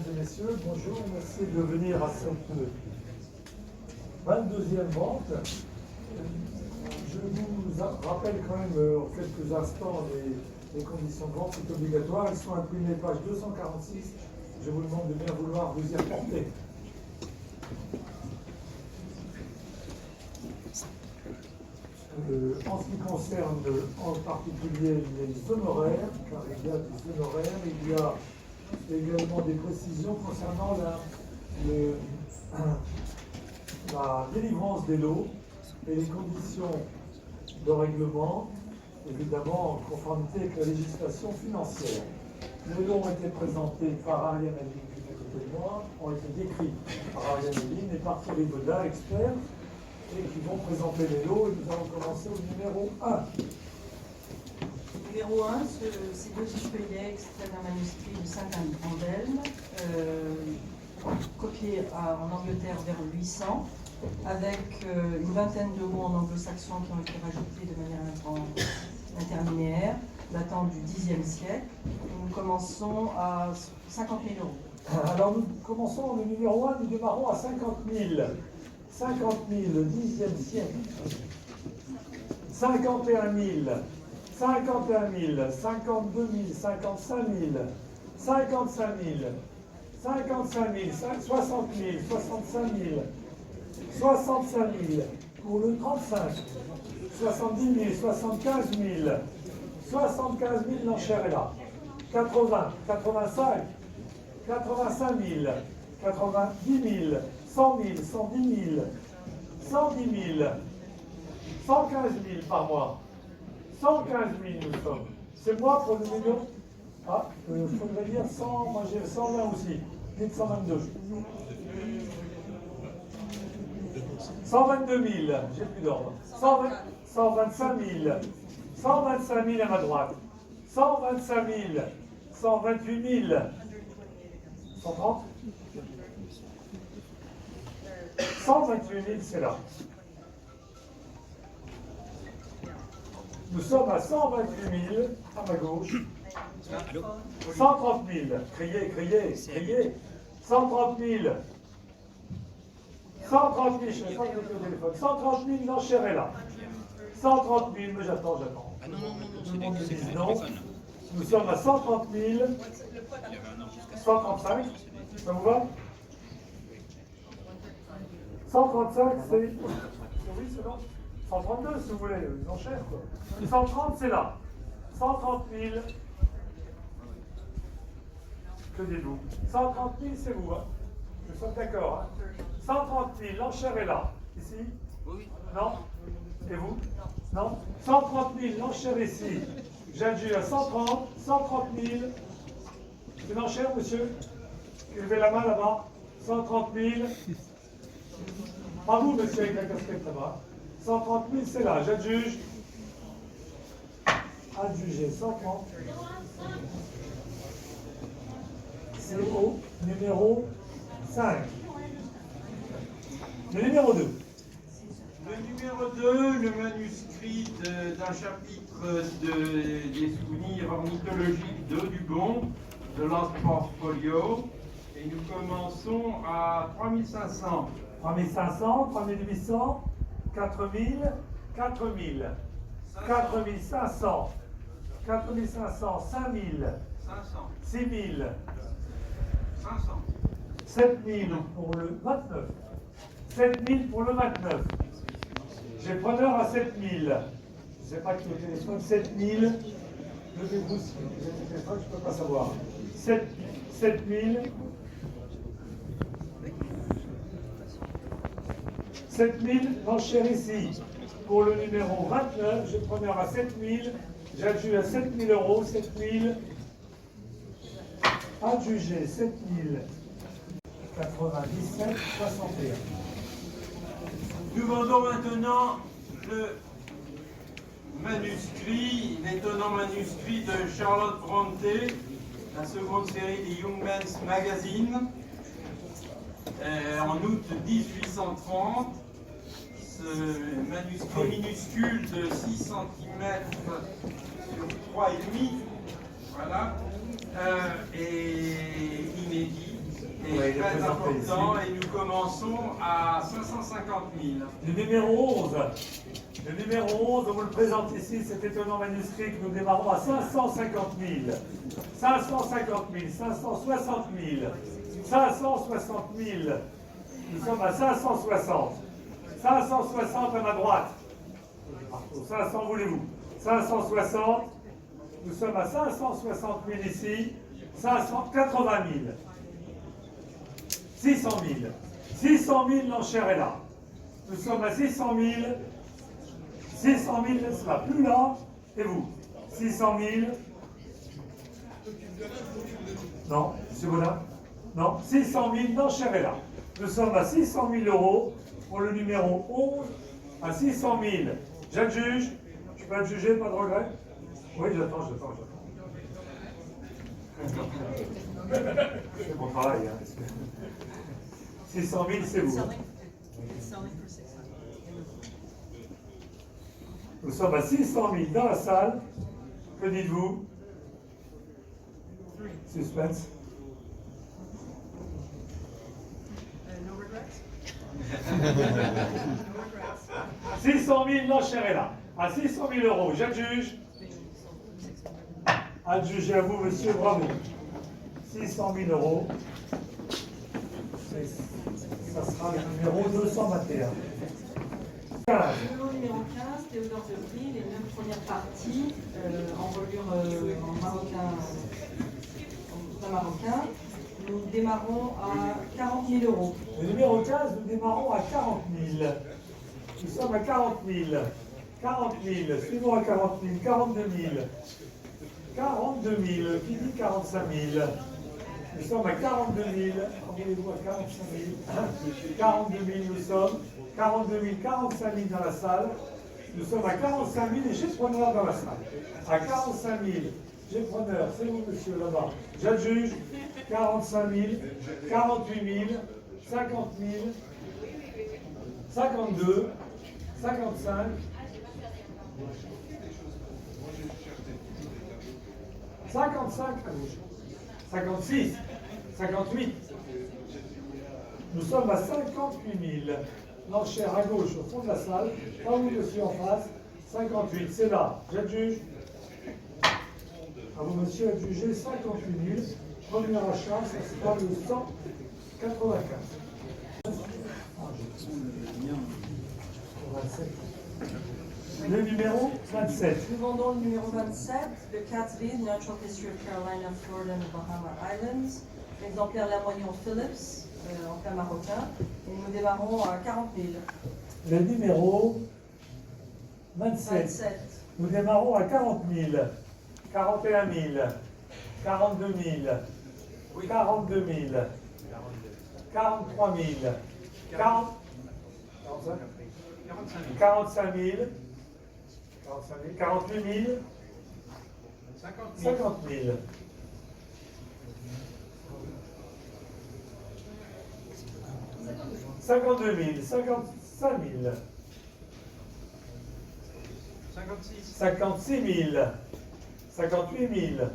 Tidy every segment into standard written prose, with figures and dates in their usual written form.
et messieurs, bonjour, merci de venir à cette 22e vente. Je vous rappelle quand même en quelques instants les conditions de vente, c'est obligatoire, elles sont imprimées page 246, je vous demande de bien vouloir vous y reporter. En ce qui concerne en particulier les honoraires, car il y a des honoraires, il y a également des précisions concernant la délivrance des lots et les conditions de règlement, évidemment en conformité avec la législation financière. Les lots ont été présentés par Ariane Aline, qui est à côté de moi, ont été décrits par Ariane Aline et par Thierry Baudin, expert, et qui vont présenter les lots, et nous allons commencer au numéro 1. Numéro 1, c'est deux feuillets extraits d'un manuscrit de Saint-Andelme, copié en Angleterre vers 800, avec une vingtaine de mots en anglo-saxon qui ont été rajoutés de manière interlinéaire, datant du Xe siècle. Nous commençons à 50 000 euros. Alors nous commençons le numéro 1, nous démarrons à 50 000. 50 000, le Xe siècle. 51 000. 51 000, 52 000, 55 000, 55 000, 55 000, 60 000, 65 000, 65 000, pour le 35, 70 000, 75 000, 75 000, l'enchère est là, 80, 85, 85 000, 90 000, 100 000, 110 000, 110 000, 115 000 par mois. 115 000 nous sommes. C'est moi pour le numéro. Ah, il faudrait dire 100, moi j'ai 120 aussi. Dites 122. 122 000, j'ai plus d'ordre. 125 000. 125 000 à ma droite. 125 000. 128 000. 130. 128 000, c'est là. Nous sommes à 128 000 à ma gauche. 130 000. Criez, criez, criez. 130 000. 130 000, je ne sais pas au téléphone. 130 000, l'enchère est là. 130 000, mais j'attends. Ah non, Tout le monde me dit c'est non. Nous sommes à 130 000. 135, ça vous va? 135, c'est... Oui, c'est bon. 132, si vous voulez, une enchère, quoi. 130, c'est là. 130 000. Que dites-vous? 130 000, c'est vous, hein? Nous sommes d'accord, hein? 130 000, l'enchère est là. Ici? Oui. Non? Et vous? Non? 130 000, l'enchère ici. J'adjure à 130, 130 000. Une enchère, monsieur? Levez la main là-bas. 130 000. Pas vous, monsieur, avec la casquette là-bas. 130 000, c'est là, j'adjuge. Adjugé, 130. C'est au numéro 5. Le numéro 2. Le numéro 2, le manuscrit d'un chapitre des souvenirs ornithologiques d'Audubon, de Lost Portfolio. Et nous commençons à 3500. 3500, 3800. 4000, 4000, 4500, 4500, 5000, 500. 6000, 500. 7000 pour le 29, 7000 pour le 29. J'ai preneur à 7000. Je ne sais pas qui est au téléphone, 7000. Levez-vous si vous êtes au téléphone, je ne peux pas savoir. 7000. 7000, l'enchère ici. Pour le numéro 29, je preneur à 7000, j'adjuge à 7000 euros, 7000, adjugé 7000, 97, 61. Nous vendons maintenant le manuscrit, l'étonnant manuscrit de Charlotte Brontë, la seconde série des Young Men's Magazine, en août 1830. Ce manuscrit minuscule de 6 cm sur 3,5, voilà, et inédit, est Ouais, il est très présenté important ici. et nous commençons à 550 000. Le numéro 11. Le numéro 11, on vous le présente ici, cet étonnant manuscrit que nous démarrons à 550 000. 550 000, 560 000, 560 000. Nous sommes à 560. 560 à ma droite. 500 voulez-vous. 560. Nous sommes à 560 000 ici. 580 000. 600 000. 600 000, l'enchère est là. Nous sommes à 600 000. 600 000, ce sera plus là. Et vous 600 000. Non, M. Baudin. Non, 600 000, l'enchère est là. Nous sommes à 600 000 euros pour le numéro 11. À 600 000. J'adjuge. Je peux adjuger, pas de regret? Oui, j'attends. C'est mon travail. Hein. 600 000, c'est vous. Nous sommes à 600 000 dans la salle. Que dites-vous? Suspense. No regrets. 600 000, l'enchère est là. À 600 000 euros, j'adjuge. Adjugé à vous, monsieur, bravo. 600 000 euros. Ça sera le numéro 221. 15. Le numéro 15, Théodore de Brie, les 9 premières parties en reliure en marocain, en marocain. Nous démarrons à 40 000 euros. Le numéro 15, nous démarrons à 40 000. Nous sommes à 40 000. 40 000. Suivons à 40 000. 42 000. 42 000. Qui dit 45 000? Nous sommes à 42 000. Envoyez-vous à 45 000. 42 000, nous sommes. 42 000, 45 000 dans la salle. Nous sommes à 45 000 et j'ai preneur dans la salle. À 45 000, j'ai preneur. C'est vous, monsieur, là-bas. J'adjuge. 45 000, 48 000, 50 000, 52, 55, 55 à gauche, 56, 58. Nous sommes à 58 000. L'enchère à gauche au fond de la salle. Pas vous, monsieur, en face. 58, c'est là. J'adjuge. À vous, monsieur, adjugé 58 000. Premier achat, ça sera le 195. Le numéro 27. Nous vendons le numéro 27, le Catleys Natural History of Carolina, Florida and Bahama Islands. L'exemplaire Lamoignon Phillips, en plein marocain. Et nous démarrons à 40 000. Le numéro 27. 27. Nous démarrons à 40 000, 41 000, 42 000, 42 000, 43 000, 45 000, 48 000, 50 000. 52 000, 55 000, 56 000, 58 000,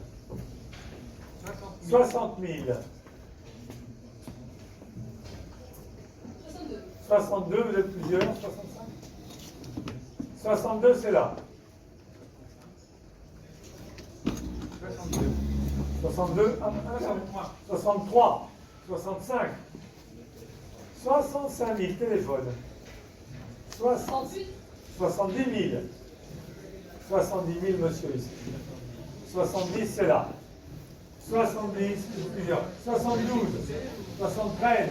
60 000, 62, vous êtes plusieurs, 65 62, c'est là. 62, 63, 65, 65 000 téléphones, 70 000, 70 000 monsieur ici, 70 c'est là, 70, plusieurs, 72, 73,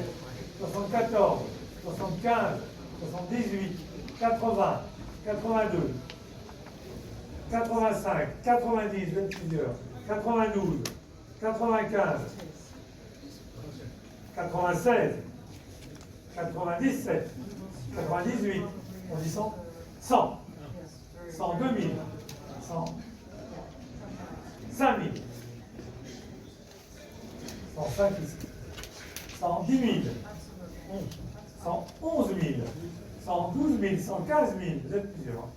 74, 75, 78, 80, 82, 85, 90, vous êtes plusieurs, 92, 95, 96, 97, 98, on dit 100, 100, 102 000, 100, 5 000, 105 ici, 110 000, 111 000, 112 000, 115 000, vous êtes plusieurs,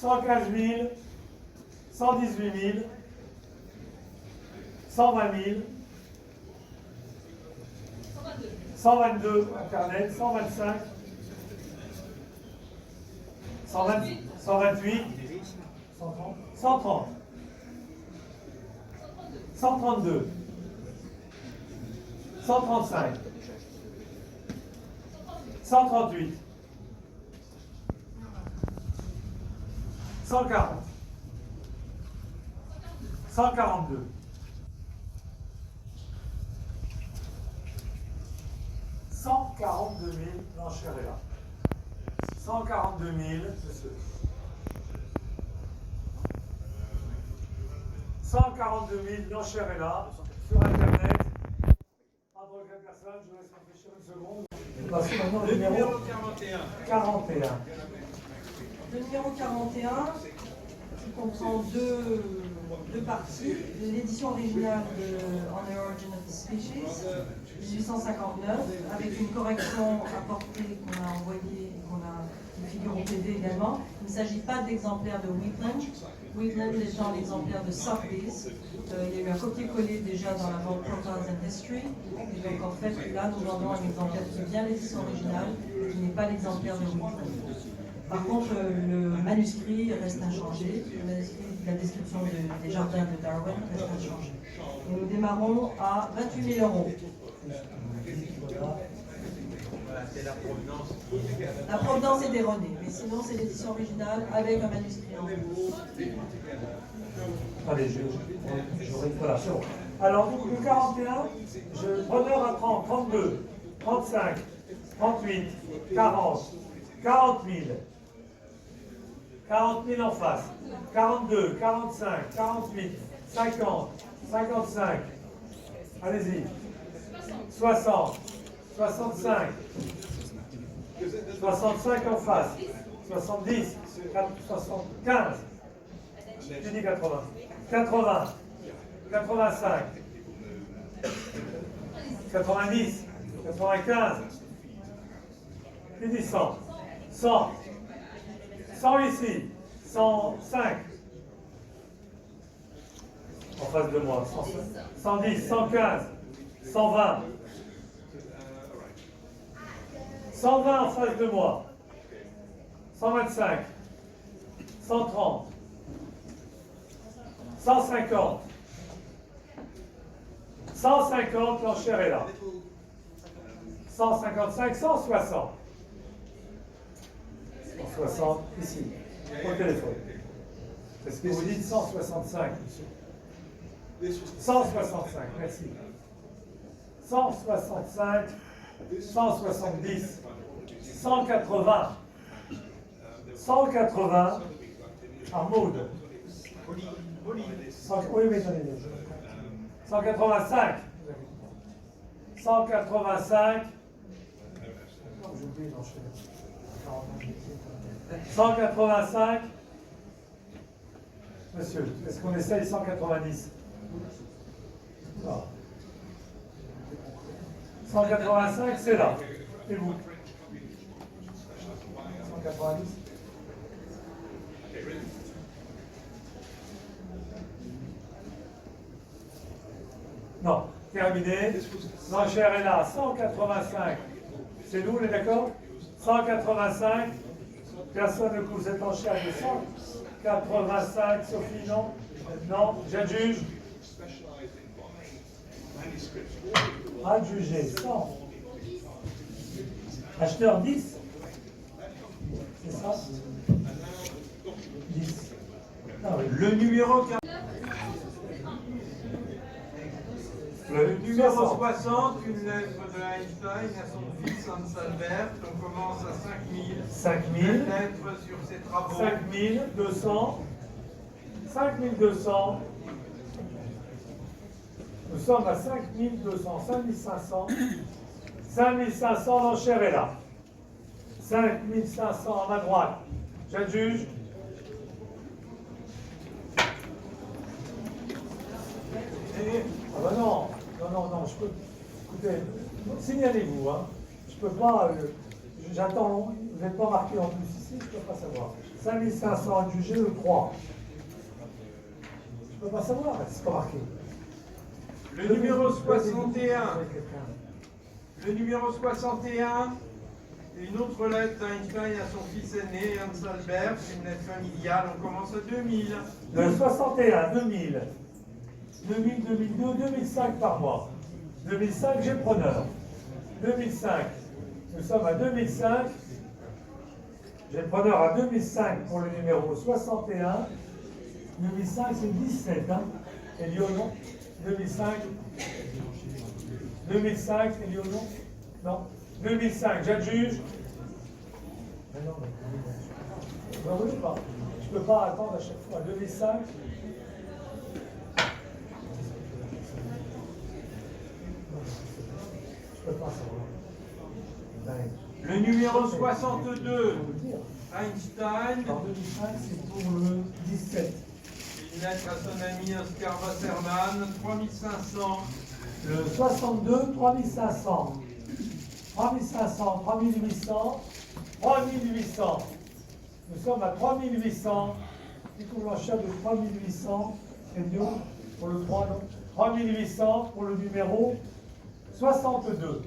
115 000, 118 000, 120 000, 122, Internet, 125, 128, 130, 130, 132, 135, 138, 140, 142, 142 000, l'enchère est là. 142 000, monsieur. 142 000, l'enchère est là, sur Internet. Entre quatre personnes, je vous laisse réfléchir une seconde. Parce que maintenant, le numéro 41. Le numéro 41, qui comprend deux parties. L'édition originale de On the Origin of the Species, 1859, avec une correction apportée qu'on a envoyée et qui figure au PD également. Il ne s'agit pas d'exemplaires de Wheatland. Wheatland étant l'exemplaire de Sotheby's. Il y a eu un copier-coller déjà dans la vente Profiles and History. Et donc en fait, là, nous vendons un exemplaire qui est bien l'édition originale, qui n'est pas l'exemplaire de Wheatland. Par contre, le manuscrit reste inchangé. Le manuscrit, la description des jardins de Darwin reste inchangée. Et nous démarrons à 28 000 euros. C'est la provenance. La provenance est erronée, mais sinon c'est l'édition originale avec un manuscrit en plus. Allez, j'aurai voilà, c'est bon. Alors, donc, le 41, preneur à 30, 32, 35, 38, 40, 40 000. 40 000 en face. 42, 45, 48, 50, 55. Allez-y. 60, 65. 65 en face. 70, 75. Tu dis 80. 80, 85, 90, 95. Tu dis 100. 100. 100 ici, 105, en face de moi, 110, 115, 120, 120 en face de moi, 125, 130, 150, 150, l'enchère est là, 155, 160. 160, ici, au téléphone. Est-ce que vous dites 165, monsieur? 165, merci. 165, 170, 180, 180, Armaud. Oui, mais attendez. 185, 185, j'oublie l'enchère. 185. Monsieur, est-ce qu'on essaye 190? Non. 185, c'est là. Et vous? 190? Non. Terminé. L'enchère est là. 185. C'est nous, on est d'accord? 185. Personne ne couvre cette enchère de 185. Sophie, non? Non. J'adjuge. Adjugé. 100. Acheteur 10. C'est ça? 10. Ah, oui. Le numéro 40. Le numéro 60, une lettre de Einstein à son fils Hans Albert. On commence à 5000. 5000. Une lettre sur ses travaux. 5200. 5200. Nous sommes à 5200, 5500. 5500, l'enchère est là. 5500 à ma droite. J'adjuge. Ah ben non, je peux. Écoutez, signalez-vous, hein. Je peux pas. J'attends, vous n'êtes pas marqué en plus ici, je ne peux pas savoir. 5500 adjugé, le 3. Je ne peux pas savoir, c'est pas marqué. Le numéro 61. Le numéro 61, une autre lettre d'Einstein à son fils aîné, Hans Albert, c'est une lettre familiale, on commence à 2000. Le 61, 2000. 2000, 2002, 2005 par mois. 2005, j'ai preneur. 2005, nous sommes à 2005. J'ai preneur à 2005 pour le numéro 61. 2005, c'est 17, hein. Et Lyonon, 2005. 2005, c'est Lyonon. Non. 2005, j'adjuge. Mais non, mais oui, pas. Je ne peux pas attendre à chaque fois. 2005. Je peux pas savoir. Le numéro 62, Einstein, En 2005, c'est pour le 17. une lettre à son ami Oscar Wasserman, 3500. Le 62, 3500. 3500, 3800, 3800. Nous sommes à 3800. Du coup, l'enchère de 3800, c'est mieux pour le 3, non 3800 pour le numéro 62.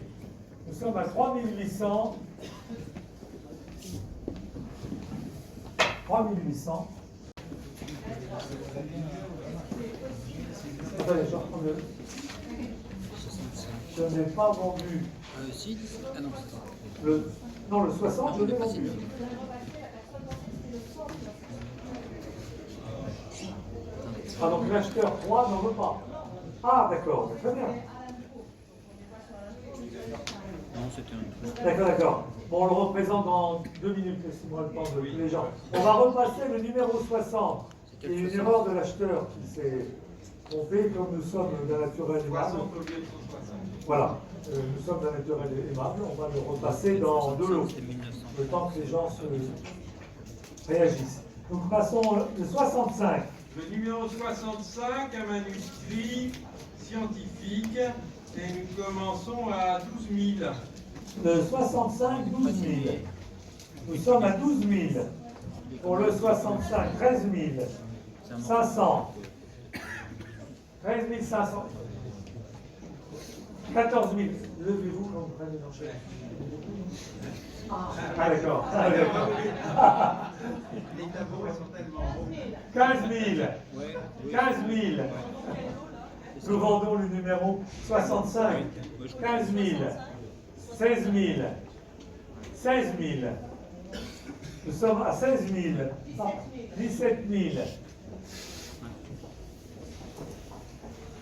Nous sommes à 3800. 3800. Attendez, je reprends le. Je n'ai pas vendu. Si, ah non, Non, le 60, je l'ai vendu. Ah, donc l'acheteur 3 n'en veut pas. Ah, d'accord, très bien. non, c'était un truc. D'accord, d'accord. Bon, on le représente dans 2 minutes, laissez-moi le temps de les gens. On va repasser le numéro 60. C'est une erreur de l'acheteur qui s'est trompé, comme nous sommes d'un naturel aimable. 60 au lieu de 160. Voilà, nous sommes d'un naturel aimable, on va le repasser dans 2 lots. C'était 1900. Le temps que les gens se réagissent. Donc passons le 65. Le numéro 65, un manuscrit scientifique, et nous commençons à 12 000. Le 65, 12 000. Nous sommes à 12 000. Pour le 65, 13 500. 13 500. 14 000. Levez-vous quand vous prenez l'enchère. Ah d'accord. Ah, d'accord. Les tabous sont tellement hauts. 15 000. 15 000. Nous vendons le numéro 65. 15 000. 16 000. 16 000. Nous sommes à 16 000. 17 000.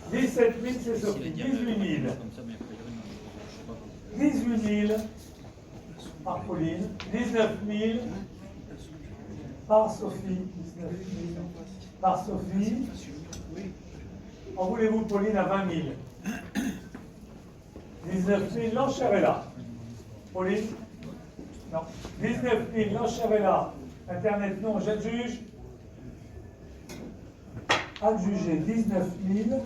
17 000, c'est Sophie. 18 000. Comme ça, mais après, je sais pas. 18 000 par Pauline. 19 000 par Sophie. 19 000 par Sophie. En voulez-vous, Pauline, à 20 000? 19 000, l'enchère est là. Pauline? Non. 19 000, l'enchère est là. Internet, non, j'adjuge. Adjugé 19 000.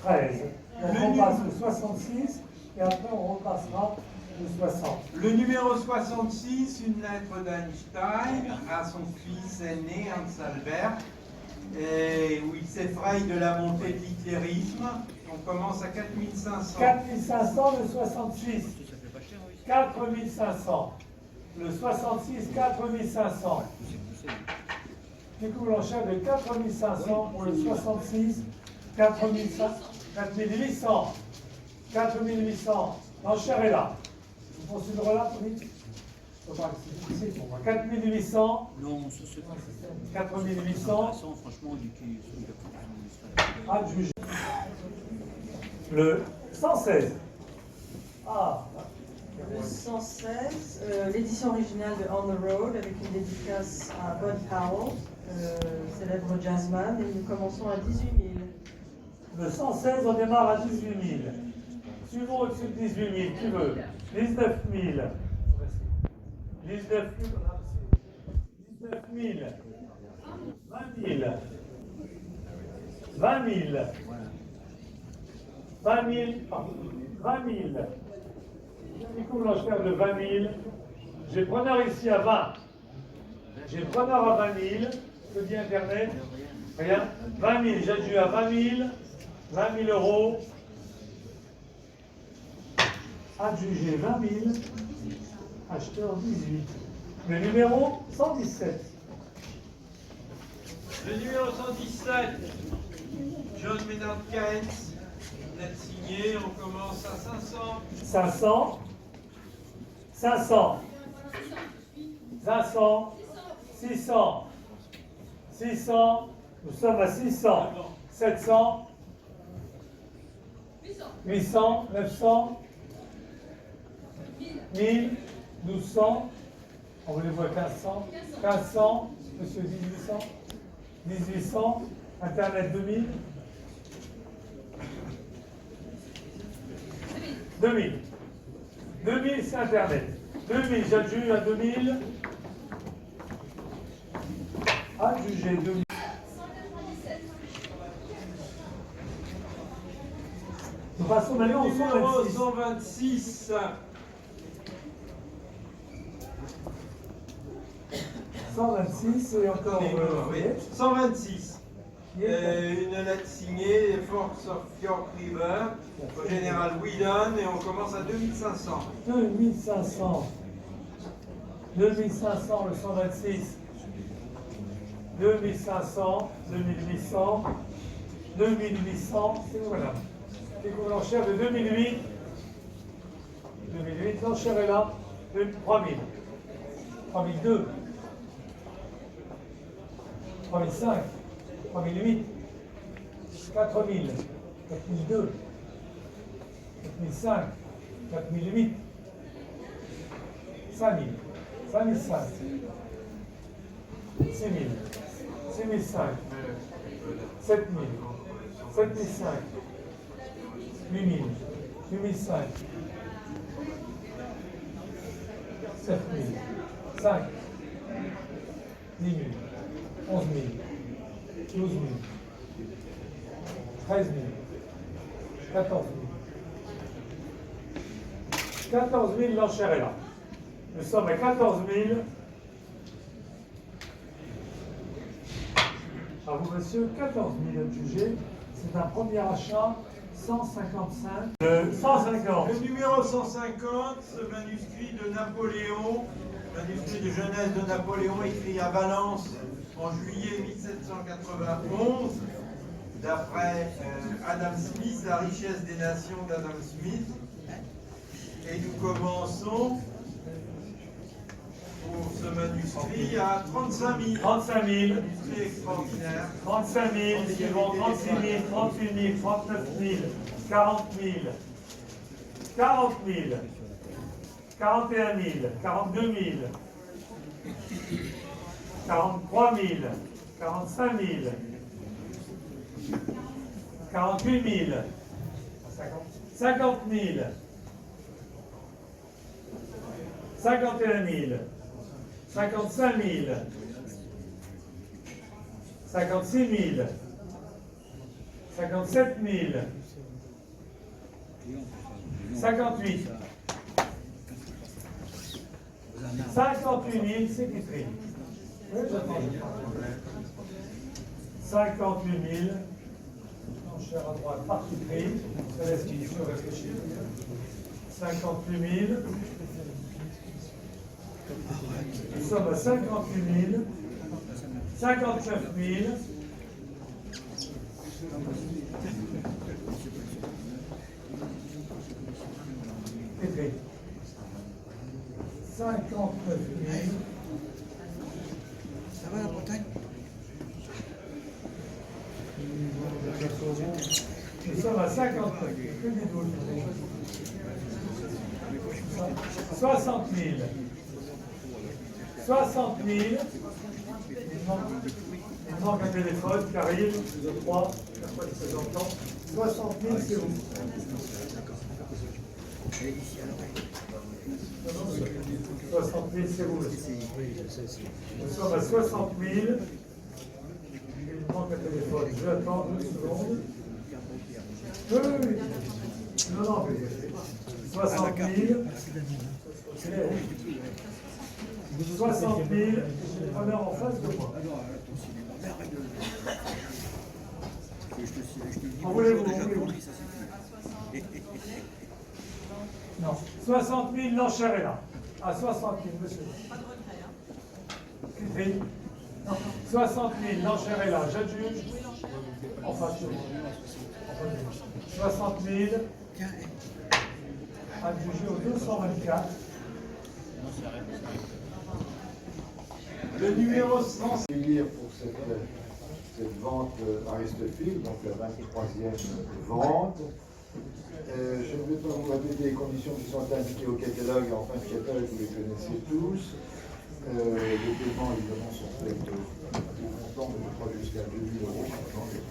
13. Donc on passe le 66 et après on repassera le 60. Le numéro 66, une lettre d'Einstein à son fils aîné, Hans Albert, et où il s'effraie de la montée de l'hitlérisme. On commence à 4500. 4500, le 66. Ça fait pas cher, oui. 4500. Le 66, 4500. Du coup, l'enchère de 4500 pour le 66, 4800. 4800. L'enchère est là. Vous considérez là, Pauline? C'est difficile pour moi. 4800. Non, ça c'est pas. 4800. Franchement, du cul. Adjugé. Le 116. Ah. Le 116, l'édition originale de On the Road avec une dédicace à Bud Powell, célèbre jazzman, et nous commençons à 18 000. Le 116, on démarre à 18 000. Suivons au-dessus de 18 000, qui veut? 19 000. 19 000. 19 000. 20 000. 20 000. 20 000. 20 000. Du coup, l'enchère de 20 000. J'ai preneur ici à 20. J'ai preneur à 20 000. Que dit Internet? Rien. 20 000. J'ai dû à 20 000. 20 000 euros. Adjugé 20 000. Acheteur 18. Le numéro 117. Le numéro 117, John Maynard Keynes, net signé, on commence à 500. 500. 500. 500. 600. 600. Nous sommes à 600. 700. 800. 900. 1000. 1200. On vous les voit 1500. 1500. Monsieur 1800. 1800. Internet 2000. 2000. 2000, c'est Internet. 2000, j'adjuge à 2000. Adjugé 2000. Nous passons maintenant au Numéro 126. 126, 126 et encore. oui. 126. Une lettre signée, Force of York River, au général Whedon, et on commence à 2500. 2500. 2500, le 126. 2500, 2800, 2800, c'est voilà. Et pour l'enchère de 2008, 2008, l'enchère est là, 3000, 3002, 3005, 3008, 4000, 4002, 4005, 4008, 5000, 5005, 6000, 6005, 7000, 7005, 8000, 8005, 7000, 5, 10 000, 11 000, 12 000, 13 000, 14 000. 14 000, l'enchère est là. Nous sommes à 14 000. À vous, monsieur, 14 000 adjugés. C'est un premier achat, 155. 150. Le numéro 150, ce manuscrit de Napoléon, manuscrit de jeunesse de Napoléon écrit à Valence en juillet 1791, d'après Adam Smith, La richesse des nations d'Adam Smith. Et nous commençons pour ce manuscrit à 35 000. 35 000. Manuscrit extraordinaire. 35 000, suivant 36 000, 38 000, 39 000, 40 000, 40 000, 41 000, 42 000, 43 000, 45 000, 48 000, 50 000, 51 000, 55 000, 56 000, 57 000, 58, 58 000, c'est écrit. Oui, j'attends. 58 000, enchère à droite, parti pris, ça laisse qu'il faut réfléchir. 58 000. Nous sommes à 58 000, 59 000, écrit. 59 000. Ça va la Bretagne? Nous sommes à 59 000. Que dites-vous? 60 000. 60 000. Il manque un téléphone qui arrive. 2 3, chaque fois que j'entends. 60 000, c'est vous. 60 000, c'est vous. Nous sommes à 60 000. Il manque un téléphone. Je vais attendre 2 secondes. Oui, oui, oui. Non, non, mais 60 000. 60 000. J'ai le preneur en face de moi. En voulez-vous, en voulez-vous. Non. 60 000, l'enchère est là. À 60 000, monsieur. Pas de retrait, hein. Oui. Non. 60 000, l'enchère est là. J'adjuge. Enfin, c'est bon. 60 000. Adjugé au 224. Non, c'est arrêté. Le numéro 100. Lire pour cette vente Aristophile, donc la 23e vente. Je ne vais pas vous répéter les conditions qui sont indiquées au catalogue. En fin de catalogue, vous les connaissez tous. Les paiements, évidemment, sont faits au montant, mais je crois jusqu'à 2 000 euros. Maintenant, il y a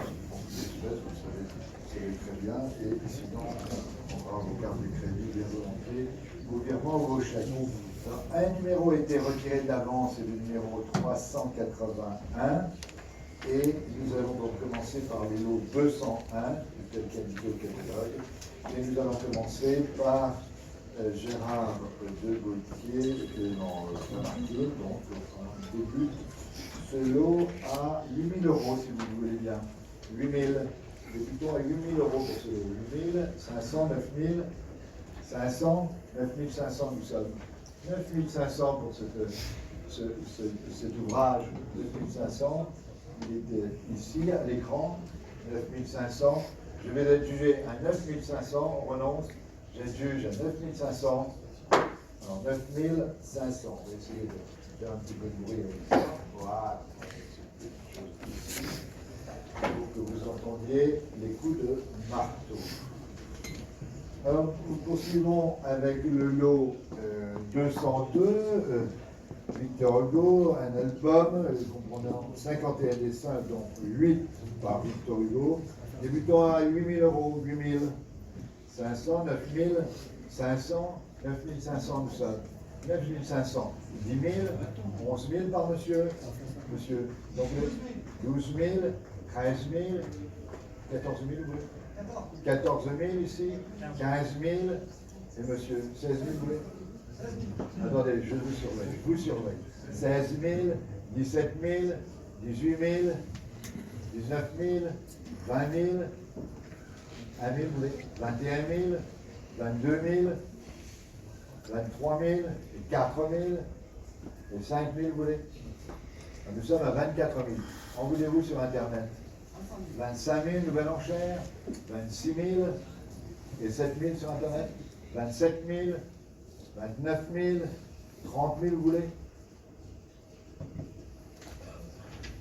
des espèces, vous savez très bien. Et sinon, on va vos cartes de crédit bien volontiers, vos virements ou vos chèques. Alors, un numéro a été retiré d'avance, c'est le numéro 381. Et nous allons donc commencer par le lot 201, tel qu'indiqué au catalogue. Et nous allons commencer par Gérard de Gauthier, non, Saint-Martin, donc on débute ce lot à 8 000 euros, si vous voulez bien. 8 000, débutons à 8 000 euros pour ce lot. 8 000, 500, 9 000, 500, 9 500 nous sommes. 9 500 pour cet ouvrage, 9 500. Il était ici à l'écran, 9 500. Je vais être jugé à 9 500, on renonce. J'adjuge à 9 500. Alors 9 500. On va essayer de faire un petit peu de bruit avec ça. Voilà. Pour que vous entendiez les coups de marteau. Alors, nous poursuivons avec le lot 202. Victor Hugo, un album comprenant 51 dessins, dont 8 par Victor Hugo, débutant à 8 000 euros, 8 500, 9 500, 9 500 nous sommes, 9 500, 10 000, 11 000 par monsieur, donc 12 000, 13 000, 14 000, 14 000 ici, 15 000, et monsieur, 16 000, vous voulez? Attendez, je vous surveille. 16 000, 17 000, 18 000, 19 000, 20 000, 1 000, 21 000, 22 000, 23 000, 4 000, et 5 000, vous voulez? Nous sommes à 24 000. En voulez-vous sur Internet? 25 000, nouvelle enchère, 26 000, et 7 000 sur Internet, 27 000, 29 000, 30 000, vous voulez?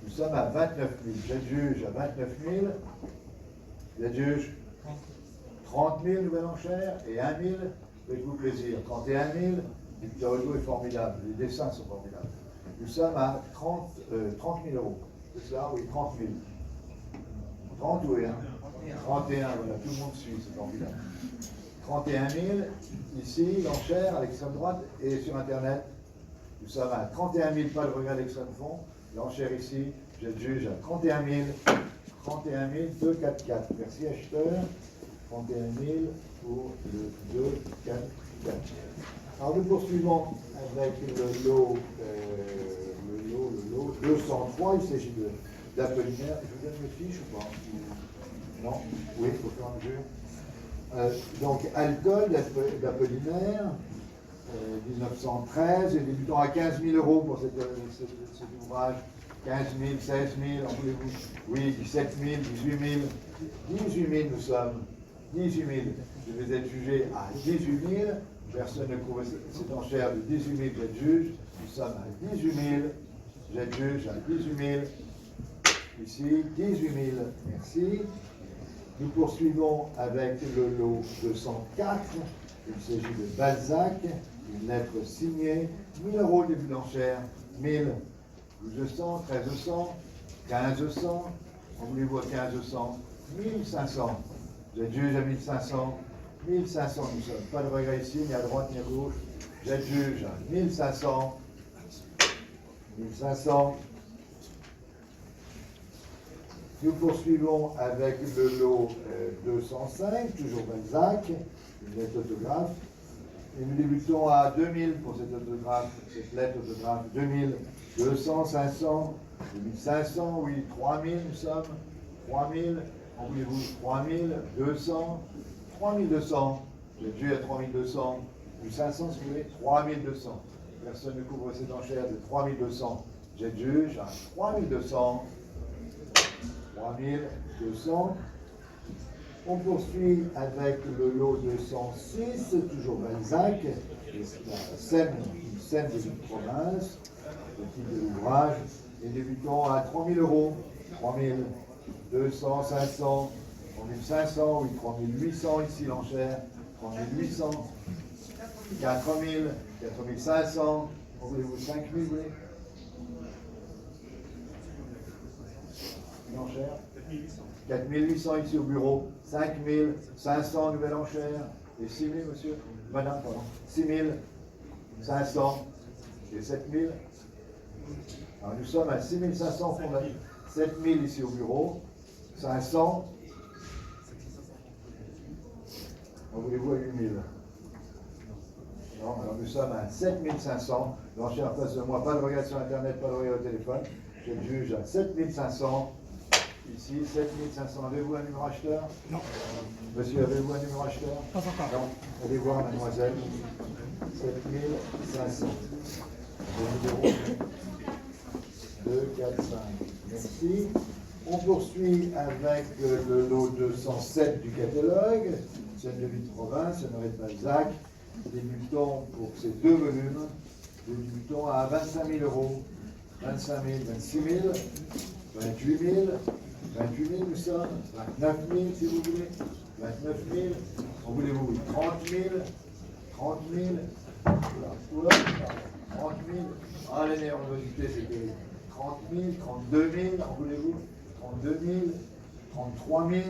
Nous sommes à 29 000. J'adjuge à 29 000. J'adjuge 30 000, nouvelle enchère, et 1 000, faites-vous plaisir. 31 000, Victor Hugo est formidable. Les dessins sont formidables. Nous sommes à 30 000 euros. C'est ça? Oui, 30 000. 30 ou 1? 31, voilà, tout le monde suit, c'est formidable. 31 000, ici, l'enchère à l'extrême droite, et sur Internet, nous sommes à 31 000, pas le regard à l'extrême fond, l'enchère ici, j'adjuge à 31 000, 244. Merci acheteur, 31 000 pour le 244. Alors nous poursuivons avec le lot 203, il s'agit d'Apollinaire. Je vous donne mes fiches ou pas? Non? Oui, au fur et à mesure. Donc, alcool d'Apollinaire, 1913, et débutant à 15 000 euros pour cet ouvrage. 15 000, 16 000, en voulez-vous? Oui, 17 000, 18 000. 18 000 nous sommes. 18 000. Je vais être jugé à 18 000. Personne ne couvre cette enchère de 18 000, j'adjuge. Nous sommes à 18 000. J'adjuge à 18 000. Ici, 18 000. Merci. Nous poursuivons avec le lot 204. Il s'agit de Balzac, une lettre signée, 1 000 euros début d'enchère, 1000, 1200, 1300, 1500, en voulez-vous à 1500, 1500. J'adjuge à 1500, 1500 nous sommes. Pas de regret ici, ni à droite ni à gauche. J'adjuge à 1500, 1500. Nous poursuivons avec le lot 205, toujours Balzac, une lettre autographe. Et nous débutons à 2000 pour cette lettre autographe, 2000, 200, 500, 2500, oui, 3000 nous sommes, 3000, en voulez-vous, 3000, 200, 3200, J'ai dû à 3200, du 500 si vous voulez, 3200. Personne ne couvre cette enchère de 3200. J'ai juge à 3200. 3200. On poursuit avec le lot 206, toujours Balzac, la scène de province, le titre de l'ouvrage, et débutons à 3000 €, 3000, 200, 500, 3500, oui, 3800 ici l'enchère, 3800, 4000, 4500, voulez-vous 5000, vous voulez? Une enchère 4800 ici au bureau, 5500 nouvelle enchère, et 6000 monsieur, madame, pardon, 6500 et 7000. Alors nous sommes à 6500 fondés, 7000 ici au bureau, 500. En voulez-vous à 8000? Non, alors nous sommes à 7500. L'enchère en face de moi, pas de regard sur internet, pas de regard au téléphone. Je le juge à 7500. Ici, 7500. Avez-vous un numéro acheteur? Non. Monsieur, avez-vous un numéro acheteur? Pas encore. Non. Allez voir, mademoiselle. 7500. Le numéro 2, 4, 5. Merci. On poursuit avec le lot 207 du catalogue. Scène de vie de province, Honoré de Balzac. Débutons pour ces deux volumes. Débutons à 25 000 €. 25 000, 26 000, 28 000, 28 000 nous sommes, 29 000 si vous voulez, 29 000, en voulez-vous 30 000, 30 000, 30 000, ah les nervosités c'était 30 000, 32 000, en voulez-vous 32 000, 33 000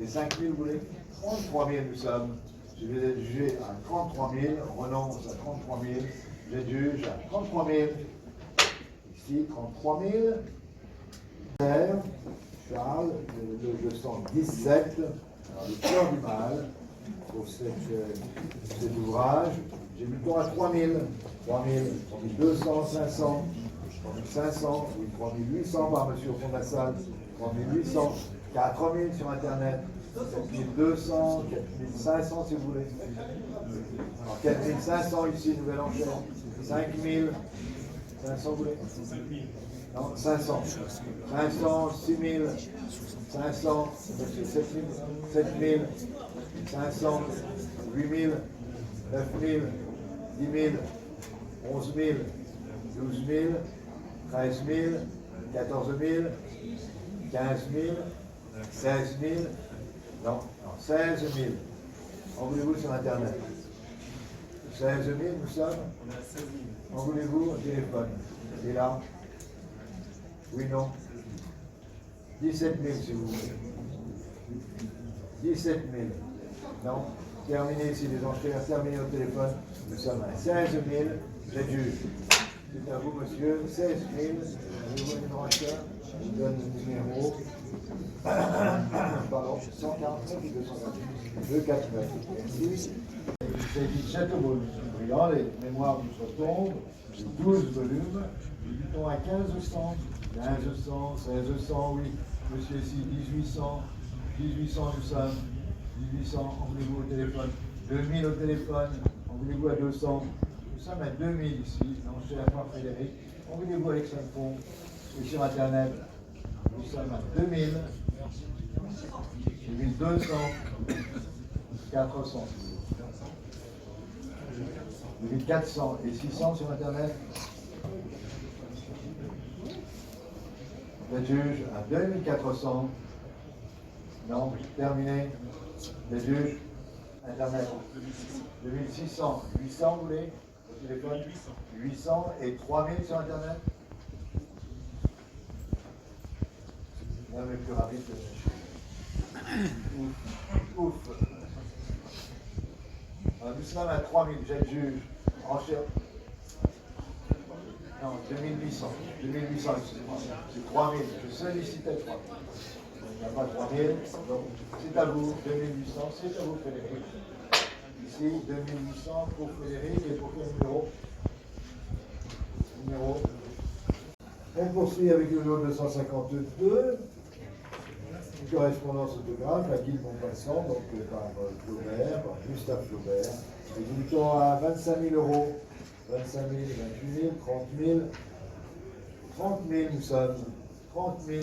et 5 000 vous voulez, 33 000 nous sommes, je vais être jugé à 33 000, renonce à 33 000, j'ai juge à 33 000. Ici, 33 000. Charles, le 217, alors le cœur du mal, pour cet ouvrage. J'ai mis le temps à 3 000, 3 000, 3200, 500, 3500, oui, 3800 par monsieur au fond de la salle, 3800, 4000 sur internet, 4200, 4500 si vous voulez. Alors 4500 ici, nouvelle enchère, 5000. 500 vous voulez? Non, 500. 500, 6 000, 500, 7 000, 7 000, 500, 8 000, 9 000, 10 000, 11 000, 12 000, 13 000, 14 000, 15 000, 16 000, non, 16 000. En voulez-vous sur Internet? 16 000 nous sommes? On est à 16 000. En voulez-vous au téléphone? Et là? Oui, non? 17 000 si vous voulez. 17 000. Non? Terminé ici les enchères, terminé au téléphone. Nous sommes à 16 000. J'ai juge. C'est à vous, monsieur. 16 000. Avez-vous un numéro acheteur? Je vous donne le numéro. Pardon, 149 ou 248? 249. Merci. Il s'agit de Châteaubriand, les mémoires d'outre-tombe, 12 volumes. Débutons à 1500, 1500, 1600, oui. Monsieur ici, 1800, 1800 nous sommes, 1800, en voulez-vous au téléphone, 2000 au téléphone, en voulez-vous à 200, nous sommes à 2000 ici, l'enchère par Frédéric, en voulez-vous avec Saint-Fond, et sur Internet, nous sommes à 2000, 2200, 400, 2400 et 600 sur Internet. Le juge à 2400. Non, terminé. Le juge, Internet. 2600. 800, vous voulez? Au téléphone? 800 et 3000 sur Internet. Non, mais plus rapide que ouf. Ouf. Alors, nous sommes à 3000. J'ai le juge. Enchère. Non, 2800. 2800, excusez-moi. C'est 3000. Je sollicitais 3000. Il n'y a pas 3000. Donc, c'est à vous. 2800, c'est à vous, Frédéric. Ici, 2800 pour Frédéric et pour quel numéro? On poursuit avec le lot 252. correspondance autographe à Guy Montpassant, donc par Flaubert, par Gustave Flaubert. Nous débutons à 25 000 euros. 25 000, 28 000, 30 000. 30 000 nous sommes. 30 000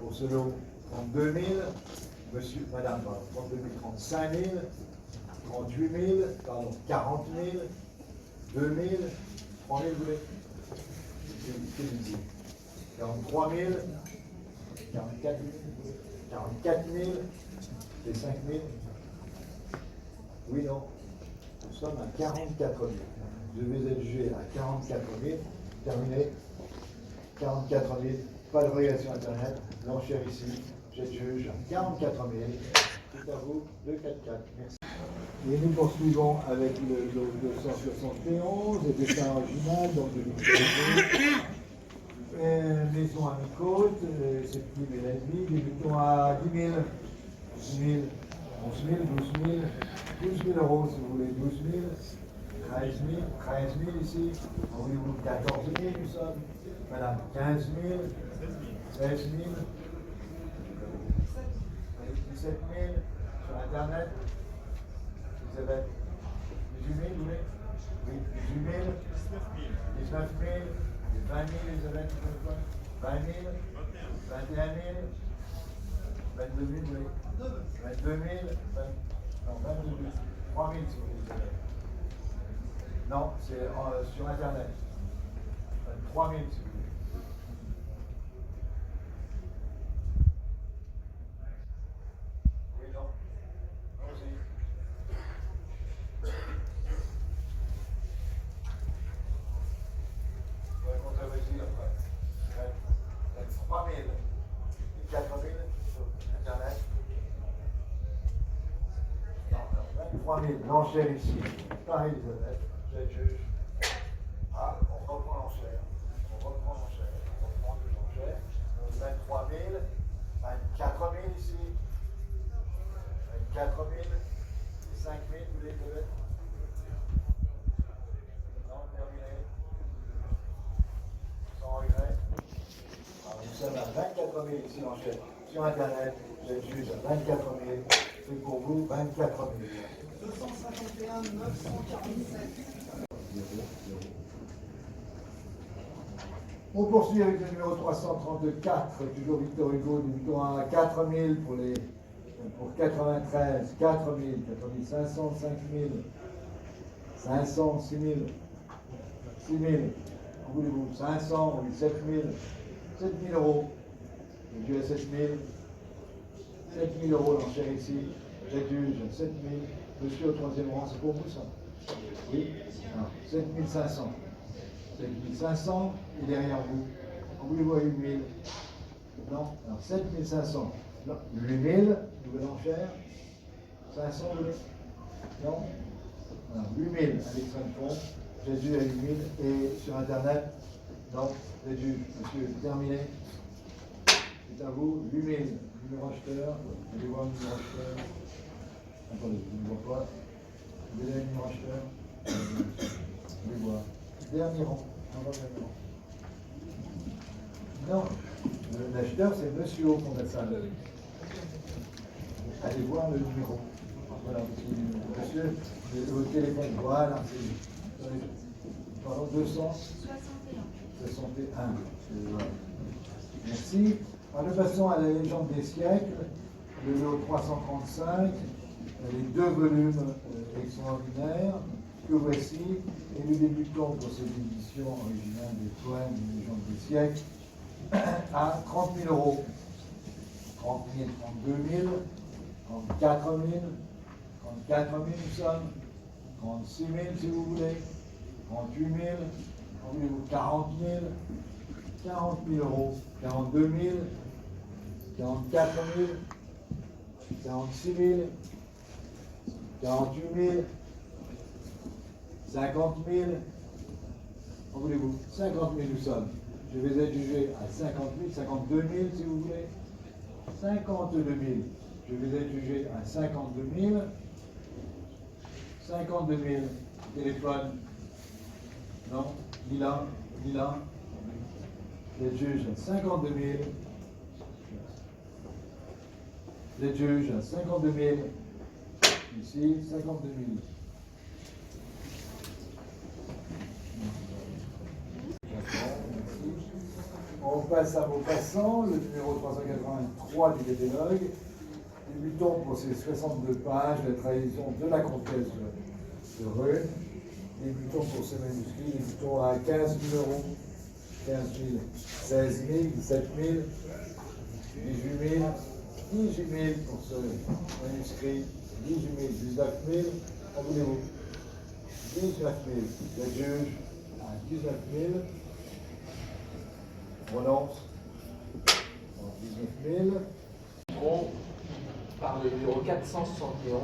pour ce lot. 32 000. Monsieur, madame, pardon. 32 000, 35 000. 38 000, pardon, 40 000. 2 000. 3 000, vous voulez? 43 000. 44 000. 44 000. C'est 5 000. Oui, non. Nous sommes à 44 000. Je vais être jugé à 44 000. Terminé. 44 000. Pas de relation Internet. L'enchère ici. Je juge à 44 000. C'est à vous. 244. Merci. Et nous poursuivons avec le 271, le dessin original, donc de Victor Hugo. Maison à mi-côte, c'est plus et l'ennemi. Débutons à 10 000, 10 000, 11 000, 12 000, 12 000 euros si vous voulez, 12 000, 13 000 ici. Voulez-vous 14 000 nous sommes? Madame, 15 000, 16 000, 17 000 sur Internet. Elisabeth, 18 000, vous voulez? Oui, 18 000, 19 000, 20 000, Elisabeth, 20 000, 21 000, 22 000, vous voulez? 22 000, non, 22 000, 3 000 si vous voulez, Elisabeth. Non, c'est sur Internet. 3 000 si vous voulez. Oui, non. Allons-y. On va controverser après. 3 000. 4 000 sur Internet. Non, 23 000. L'enchère ici. Par Elisabeth. Je juge. Ah, on reprend l'enchère. On reprend l'enchère. On reprend l'enchère. 23 000. 24 000 ici. 24 000. 5 000, vous les devez. Non, terminé. Sans regret. Alors, nous sommes à 24 000 ici l'enchère. Sur Internet, je juge à 24 000. C'est pour vous 24 000. 251 947. On poursuit avec le numéro 334, toujours Victor Hugo, débutant à 4 000 pour 93, 4 000, 4 500, 5 000, 500, 6 000, 6 000, en voulez-vous, 500, 7 000, 7 000 euros, le Dieu à 7 000, 7 000 euros l'enchère ici, j'adjuge 7 000, monsieur au troisième rang, c'est pour vous ça? Oui, 7 500. 7 500 et derrière vous, en voulez-vous à 8 000? Non, alors 7 500. 8 000, nouvelle enchère. 500, vous voulez? Non? Alors 8 000 à l'extrême fond. Jésus à 8 000 et sur Internet? Non, Jésus, monsieur, terminé. C'est à vous, 8 000. Numéro acheteur, allez voir le numéro acheteur. Attendez, je ne vois pas. Vous avez le numéro acheteur? Allez voir. Dernier rang. Non, l'acheteur c'est monsieur au fond de la salle. Allez voir le numéro. Voilà, monsieur, au téléphone, voilà, c'est pardon, 261. Merci. Alors, nous passons à la légende des siècles, le lot 335, les deux volumes extraordinaires. Que voici, et nous débutons pour cette édition originale des poèmes des légendes des siècles à 30 000 euros. 30 000, 32 000, 34 000, 34 000 nous sommes, 36 000 si vous voulez, 38 000, en voulez-vous 40 000, 40 000 euros, 42 000, 44 000, 46 000, 48 000, 50 000, en voulez-vous? 50 000 nous sommes. Je vais être jugé à 50 000, 52 000 si vous voulez. 52 000. Je vais être jugé à 52 000. 52 000. Téléphone. Non, ni là, ni là. Je vais être jugé à 52 000. Les juges, 52 000. Ici, 52 000. On passe à vos passants, le numéro 383 du catalogue. Débutons pour ces 62 pages, la trahison de la comtesse de Rune. Débutons pour ces manuscrits, débutons à 15 000 euros. 15 000, 16 000, 17 000, 18 000, 18 000 pour ce manuscrit, 18 000, 19 000, en voulez-vous 19 000, la juge à 19 000, renonce, 19 000. On par le numéro 471,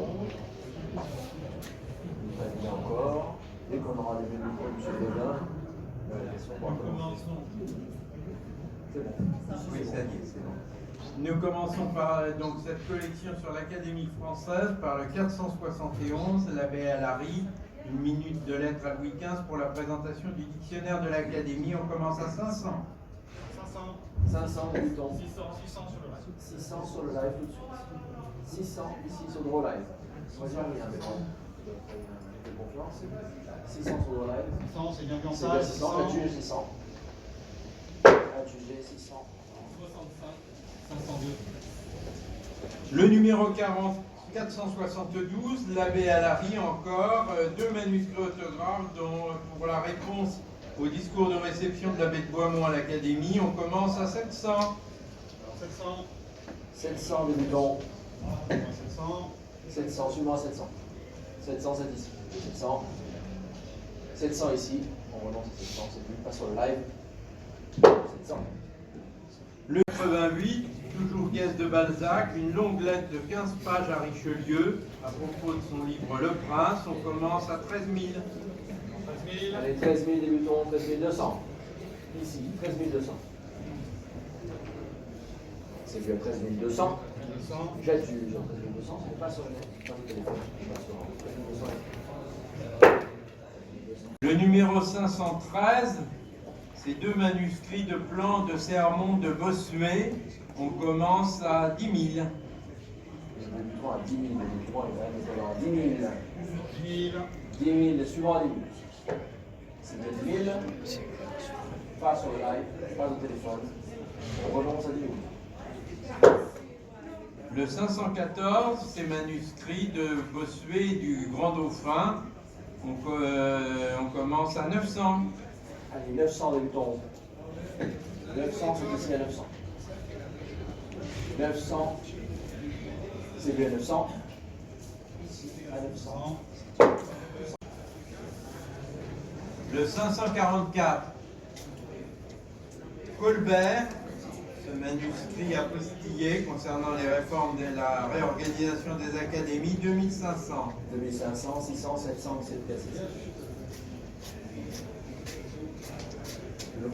très bien encore, dès qu'on aura les menus pour M. Bénin, c'est bon. Oui, ça y est, c'est bon. Nous commençons par donc cette collection sur l'Académie française par le 471, l'abbé Alary, une minute de lettres à Louis XV pour la présentation du dictionnaire de l'Académie. On commence à 500. 500 débutants. 600 sur le reste. 600 sur le live tout de suite. 600 ici sur Draw Live. Moi j'ai rien, mais bon. J'ai confiance. 600 sur Draw Live. 600, c'est bien comme C'est ça. bien 600, la juge 600. La juge 600. 65, 502. Le numéro 472, l'abbé Alary encore, deux manuscrits orthographes dont pour la réponse au discours de réception de l'abbé de Boismont à l'Académie, on commence à 700. Alors 700. 700 débutants. 700. 700, suis-moi 700. 700, c'est ici. 700. 700 ici. On relance à 700, c'est plus. Pas sur le live. 700. Le 88, toujours Guès de Balzac, une longue lettre de 15 pages à Richelieu à propos de son livre Le Prince. On commence à 13 000. 13 000. Allez, 13 000 débutants, 13 200. Ici, 13 200. C'est bien 13 200. 200. J'adjuge 13 200, ce n'est pas sur le net, pas le téléphone. Pas sur 13 200. Le numéro 513, c'est deux manuscrits de plans de sermons de Bossuet. On commence à 10 000. Les débutants à 10 000, les débutants à 10 000. 10 000. 10 000, les suivants à 10 000. C'est bien 10 000. Pas sur le live, pas au téléphone. On renonce à 10 000. Le 514, c'est manuscrit de Bossuet et du Grand Dauphin. On commence à 900. Allez, 900 débutants. 900, c'est ici à 900. 900, c'est bien 900. Ici à 900. Le 544, Colbert, ce manuscrit apostillé concernant les réformes de la réorganisation des académies, 2500. 2500, 600, 700, c'est cassé. Donc,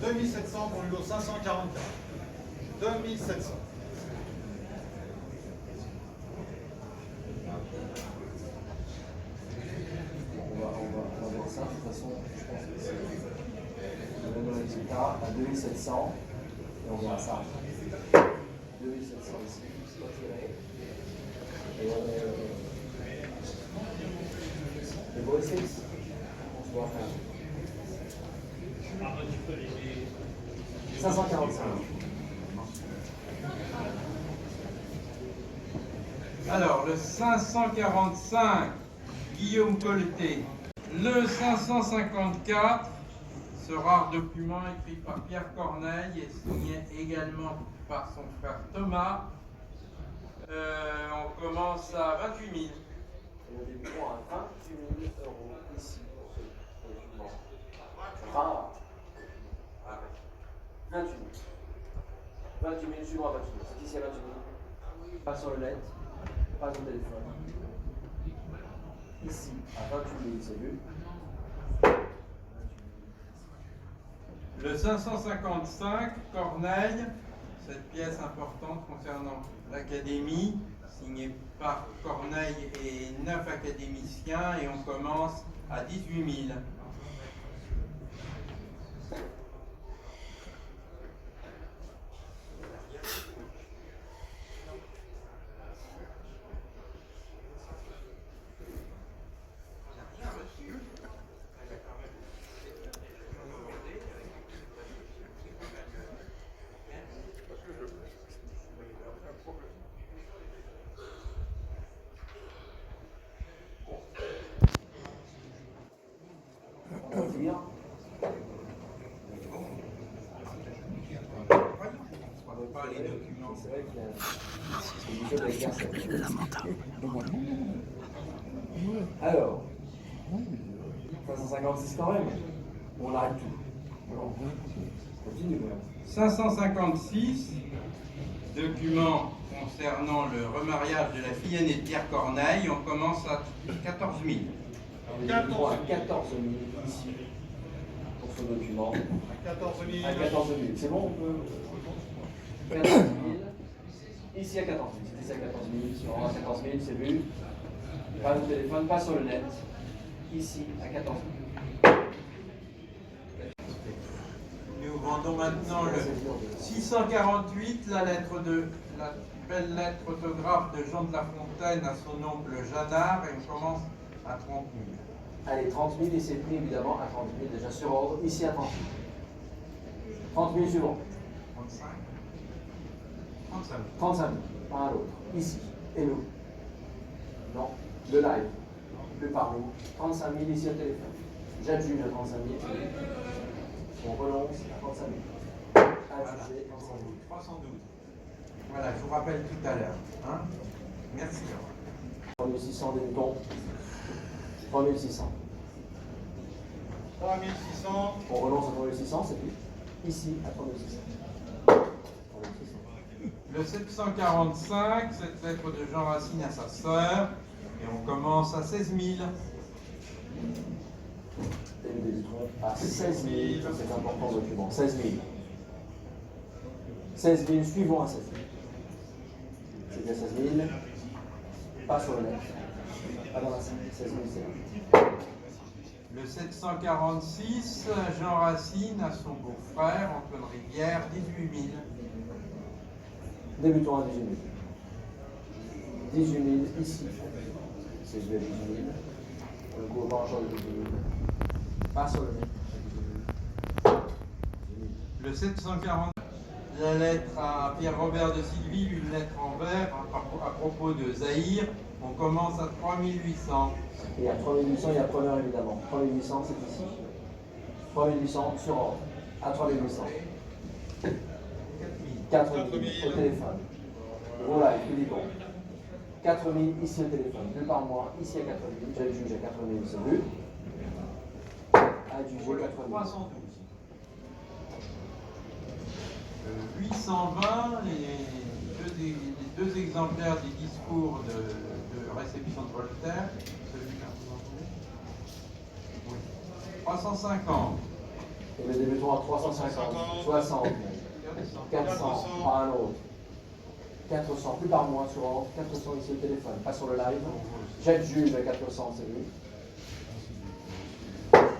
2700 pour le lot 544. 2700. On va voir ça. De toute façon, je pense que c'est le même résultat à 2700. Et on verra ça. 2700 ici. Et on est. Les beaux essais. On se voit après. 545. Alors, le 545, Guillaume Colleté. Le 554, ce rare document écrit par Pierre Corneille et signé également par son frère Thomas. On commence à 28 000. Et le débutant à 28 000 euros ici pour ce document. Enfin, 28 000. 28 000, suivant à 28 000. C'est ici à 28 000. Pas sur le net, pas au téléphone. Ici à 28 000, c'est vu. Le 555, Corneille, cette pièce importante concernant l'Académie, signée par Corneille et 9 académiciens, et on commence à 18 000. Pas les documents. C'est vrai qu'il y a alors, 556 quand même. On arrête tout. Non. Continue. 556, document concernant le remariage de la fille aînée de Pierre Corneille. On commence à 14 000. On est droit à 14 000 ici pour ce document. À 14 000. À 14 000. C'est bon, on peut. 14 000. Ici à 14 000. C'est ici à 14 000. Si on rend à 14 000, c'est vu. Pas de téléphone, pas sur le net. Ici à 14 000. Nous vendons maintenant le 648, la lettre de la belle lettre autographe de Jean de La Fontaine à son oncle Jeannard, et on commence à 30 000. Allez, 30 000 et c'est pris évidemment à 30 000 déjà sur ordre. Ici à 30 000. 30 000 suivant. 35 35 000. 35 000, un à l'autre. Ici. Et nous. Non. Le live. Plus par nous. 35 000 ici au téléphone. J'adjuge à 35 000. On relance à 35 000. Adjugé 35 000. 312. Voilà, je vous rappelle tout à l'heure. Hein, merci. 3600 débutants. 3600. 3600. On relance à 3600, c'est plus. Ici à 3600. Le 745, cette lettre de Jean Racine à sa sœur, et on commence à 16 000. Et nous débutons à 16 000, c'est un important document. 16 000. 16 000, suivons à 16 000. C'est bien 16 000. Pas sur le net. Pas dans la salle. 16 000, c'est là. Le 746, Jean Racine à son beau-frère, Antoine Rivière, 18 000. Débutons à 18 000. 18 000 ici. C'est 18 000. Le coup au change de 18 000. Pas sur le net. Le 740, la lettre à Pierre-Robert de Sylvie, une lettre en vers à propos de Zahir. On commence à 3800. Et à 3800, il y a preneur évidemment. 3800, c'est ici. 3800 sur ordre. À 3800. 4000 au téléphone. Voilà, il dit bon. 4000 ici au téléphone. Plus par mois, ici à 4000. J'adjuge à 4000, c'est vu. Adjugé 4000. 312. 820, les deux exemplaires des discours de réception de Voltaire. Celui-là, vous entendez ? Oui. 350. Et le débutons à 350. 60. 400 par un autre. 400, plus par mois sur ordre. 400 ici au téléphone, pas sur le live. J'adjuge à 400, c'est lui.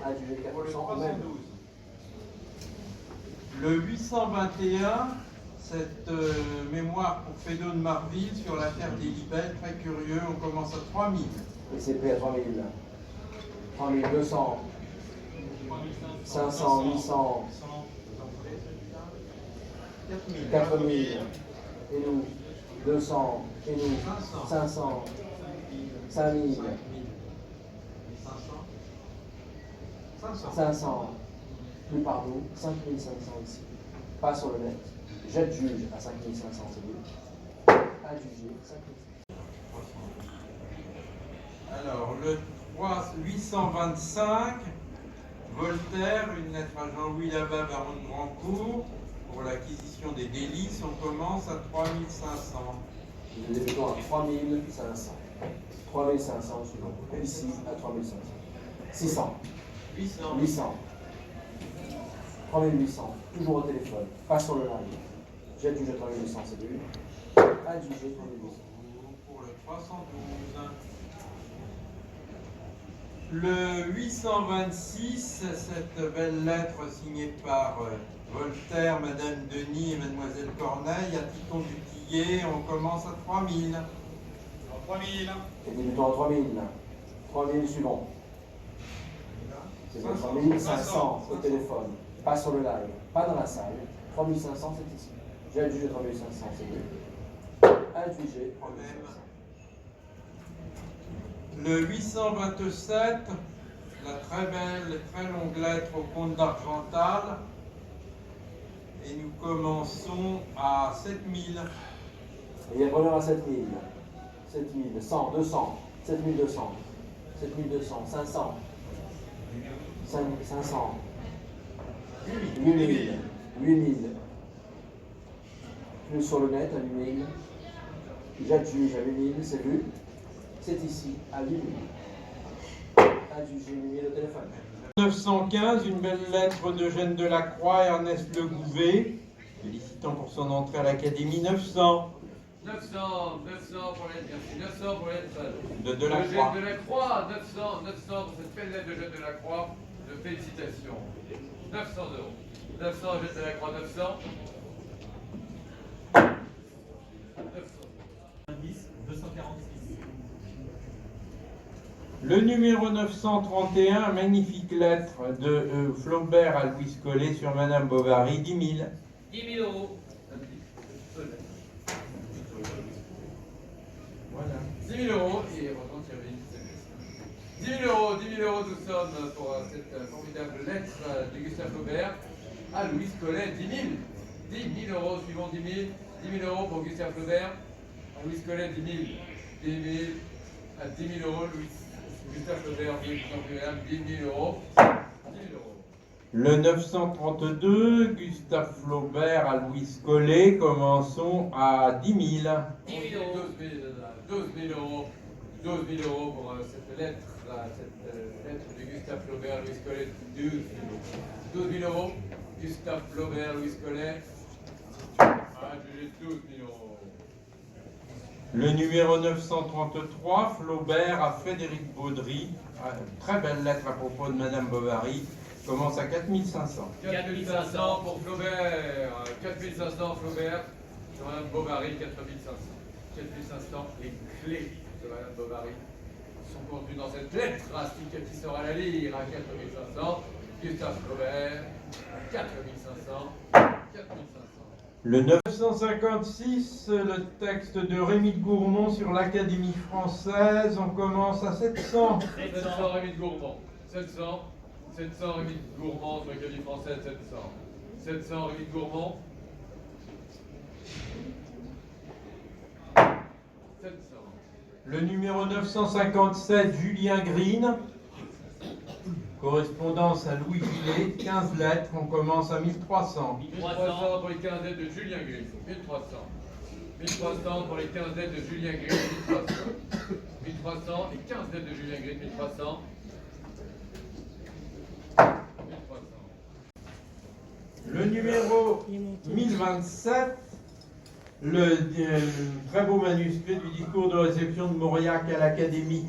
Adjugé 400, au même. Le 821, cette mémoire pour Fédot de Marville sur l'affaire des libelles, très curieux, on commence à 3000. Et c'est pris à 3000. 3200. 500, 800. 4000. Et nous, 200. Et nous, 500. 5000. 500. Plus par nous, 5500 ici. Pas sur le net. J'adjuge à 5500, c'est lui. Adjugé 5500. Alors, le 825, Voltaire, une lettre à Jean-Louis Labat, baron de Grandcourt, pour l'acquisition des délices, on commence à 3500. Nous débutons à 3500. 3500 suivant. Ici à 3500. 600. 800. 3800, toujours au téléphone, pas sur le live. J'adjuge à 3800, c'est vu. Adjugé 3800. Pour le 312. Le 826, cette belle lettre signée par Voltaire, Madame Denis et Mademoiselle Corneille, à Titon du Tillet, on commence à 3000. 3000. Et débutons à 3000. 3000 suivants. C'est 3500 au téléphone, pas sur le live, pas dans la salle. 3500, c'est ici. J'ai adjugé 3500, c'est mieux. Adjugé 3500. Le 827, la très belle et très longue lettre au comte d'Argental. Et nous commençons à 7000. Et il y a preneur à 7000. 7000, 100, 200, 7200, 7200, 500, 500, 8000, 8000. Plus sur le net à 8000. J'adjuge à 8000, c'est vu. C'est ici, à 8000. Adjugé 8000 au téléphone. 915, une belle lettre d'Eugène Delacroix et Ernest Le Gouvet, félicitant pour son entrée à l'Académie. 900 900 pour l'être, merci. 900 pour l'être. de Delacroix. Eugène Delacroix, 900 pour cette belle lettre de Eugène Delacroix. De félicitations. 900 euros. 900, Eugène Delacroix, 900. 246. Le numéro 931, magnifique lettre de Flaubert à Louis Collet sur Madame Bovary, 10 000. 10 000 euros. Voilà. 10 000 euros. Et heureusement qu'il y avait une 10 000 euros, 10 000 euros nous sommes pour cette formidable lettre de Gustave Flaubert à Louis Collet, 10 000. 10 000 euros, suivant 10 000. 10 000 euros pour Gustave Flaubert. À Louis Collet, 10 000. 10 000. À 10 000 euros, Gustave Flaubert, 10 000 euros. 10 000 euros. Le 932, Gustave Flaubert à Louis Collet, commençons à 10 000. 10 000 euros. 12 000 euros. 12 000 euros pour cette lettre de Gustave Flaubert, Louis Collet. 12 000 euros. Gustave Flaubert, Louis Collet. J'ai 12 000 euros. Le numéro 933, Flaubert à Frédéric Baudry, très belle lettre à propos de Madame Bovary, commence à 4500. 4 500 pour Flaubert. 4 500 Flaubert. Sur Madame Bovary, 4 500. 4 500, les clés de Madame Bovary sont contenues dans cette lettre, ainsi qui sera la lire à 4 500. Gustave Flaubert, 4 500. 4 500. Le 956, le texte de Rémy de Gourmont sur l'Académie française, on commence à 700. 700 Rémy de Gourmont. 700 Rémy de Gourmont sur l'Académie française, 700. 700 Rémy de Gourmont. 700. Le numéro 957, Julien Green, correspondance à Louis Gillet, 15 lettres, on commence à 1300. 1300 pour les 15 lettres de Julien Green. 1300. 1300 pour les 15 lettres de Julien Green. 1300. 1300 et 15 lettres de Julien Green. 1300. 1300. Le numéro 1027, le très beau manuscrit du discours de réception de Mauriac à l'Académie.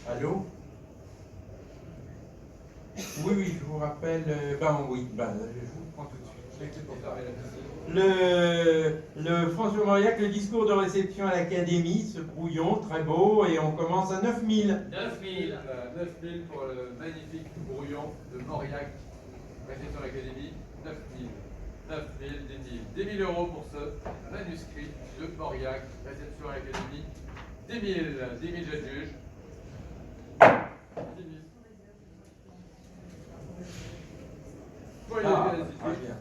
Allô? Oui, je vous rappelle. Je vous prends tout de suite. Le François Mauriac, le discours de réception à l'Académie, ce brouillon très beau, et on commence à 9000. 9000. 9000 pour le magnifique brouillon de Mauriac, réception à l'Académie. 9000. 9000, 10 000. 10 000 euros pour ce manuscrit de Mauriac, réception à l'Académie. 10 000. 10 000 j'adjuge. 10 000. Voyez,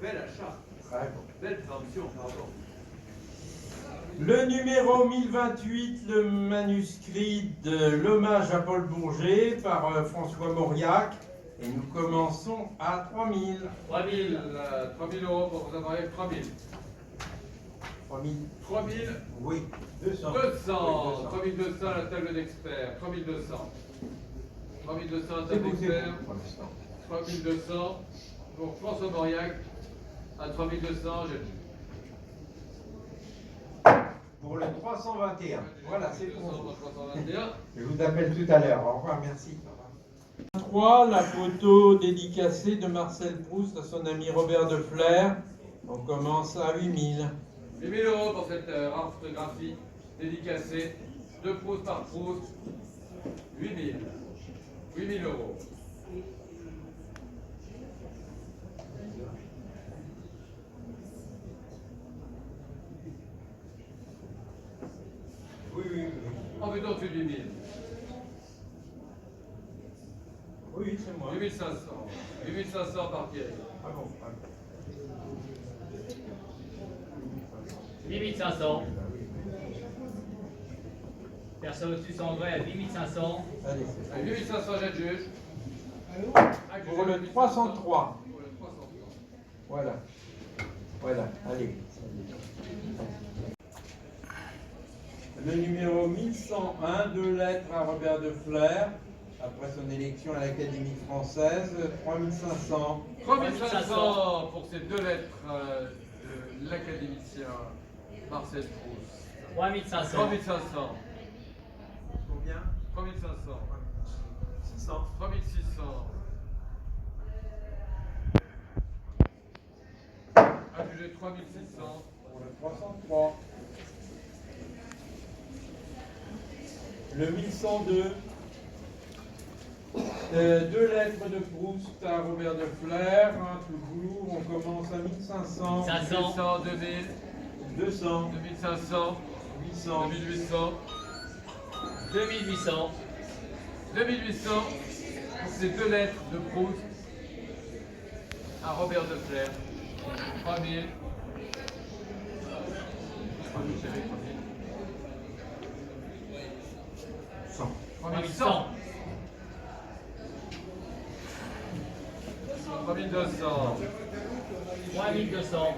bel achat. Très bon. Belle présomption, pardon. Le numéro 1028, le manuscrit de l'hommage à Paul Bourget par François Mauriac. Et nous commençons à 3000. 3000. 3000 euros pour vous avoir 3000. 3000. 3000. Oui. 200. 200. 3200 à la table d'experts. 3200. 3200 à C'est bon, c'est Tablexpert. bon pour l'instant. 3200 pour François Mauriac. À 3200, j'ai Pour le 321. Voilà, c'est pour 200 vous. pour 321. Je vous appelle tout à l'heure. Au revoir, merci. 3, la photo dédicacée de Marcel Proust à son ami Robert de Flers. On commence à 8000. 8 000 euros pour cette rare photographie dédicacée de Proust par Proust. 8 000. 8 000 euros. Oui, oui, oui. En veut donc 8 000. Oui, c'est moi. 8 500. 8 500 par Thierry. Ah bon, ah bon. 8500. Personne au-dessus s'envoie à 8500. Allez, Allez, 8 500, j'ai le juge. pour le 303. Pour le 303. Voilà. Voilà, allez. Le numéro 1101, 2 lettres à Robert de Flers, après son élection à l'Académie française, 3500. 3500 pour ces deux lettres de l'académicien Marcel Proust. 3500. 3500. Combien 3500. 600. 3600. Adjugé 3600. Pour le 303. Le 1102. 2 lettres de Proust à Robert de Flers, hein, toujours. On commence à 1500. 500. 1100, 2000, 200. 2500, 800. 2800, 2800. 2800 pour ces deux lettres de Proust à Robert de Flers. 3000. 3000, j'avais 3000. 100. 3100. 3200. 3200.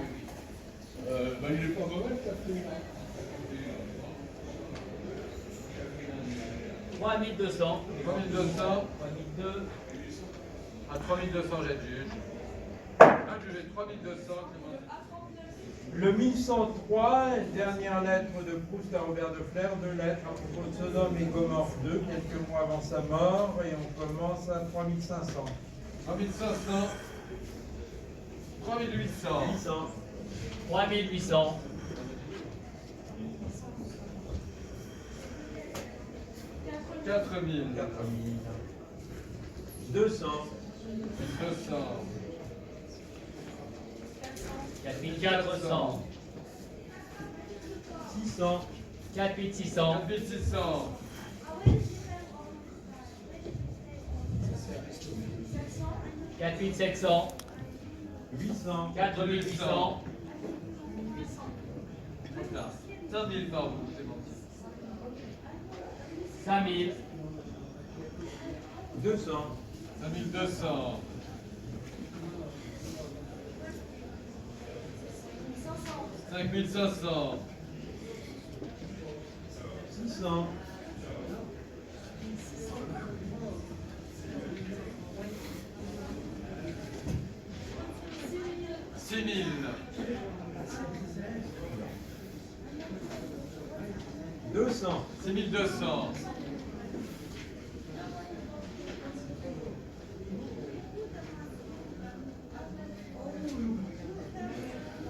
Il est pas mauvais, 3200. 3200. 3002. À 3200, j'adjuge. Adjugé 3200, Le 1103, dernière lettre de Proust à Robert de Flers, 2 lettres à propos de Sodome et Gomorrhe 2, quelques mois avant sa mort, et on commence à 3500. 3500. 3800. 800. 3800. 4000. 4000. 200. 200. 4400. 600. 4600. 4600. 4700. 800. 4800. 5000 par vous, c'est bon. 5000. 200. 5200. 5500. 600. 6000. 200. 6200.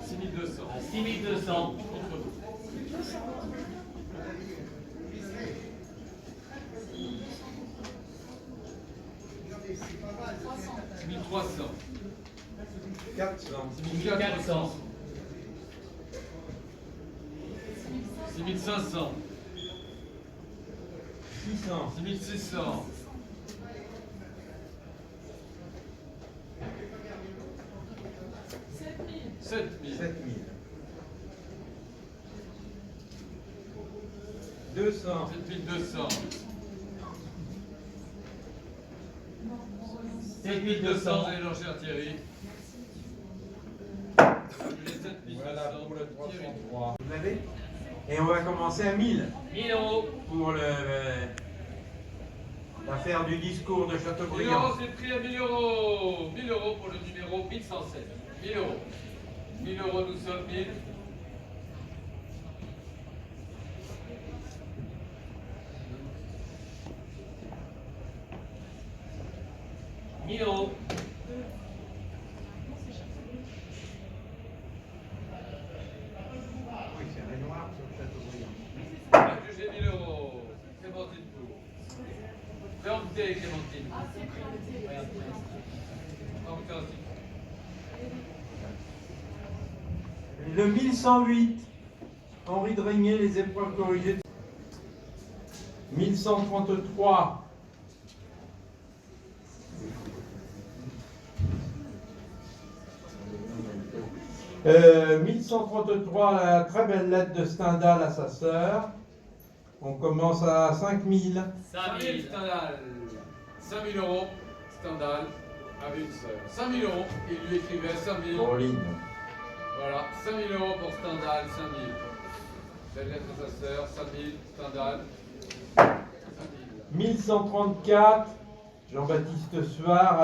6200. 6200. 1300. 400. 1400. 6500. 600. 6600. 7000. 7000. 200. 7200. 7200. Et l'enchère Thierry. Voilà pour le 303. Vous l'avez? Et on va commencer à 1000. 1000 euros. Pour le L'affaire du discours de 1000 Chateaubriand. euros, c'est pris à 1000 euros. 1000 euros pour le numéro 1116. 1000 euros. 1000 euros, nous sommes 1000. €. Oui, c'est Renoir sur Chateaubriand. J'ai 1000 euros. Clémentine Pou. Préempté, Clémentine. Préempté ainsi. Le 1108, Henri de Régnier, les épreuves corrigées. 1133. Euh, 1133, la très belle lettre de Stendhal à sa sœur. On commence à 5000. 5000 Stendhal. 5000 euros. Stendhal avait une sœur. 5000 euros. Il lui écrivait 5000. Pauline. Voilà, 5000 euros pour Stendhal, 5000. Belle lettre à sa sœur, 5000, Stendhal. 5000. 1134, Jean-Baptiste Suard.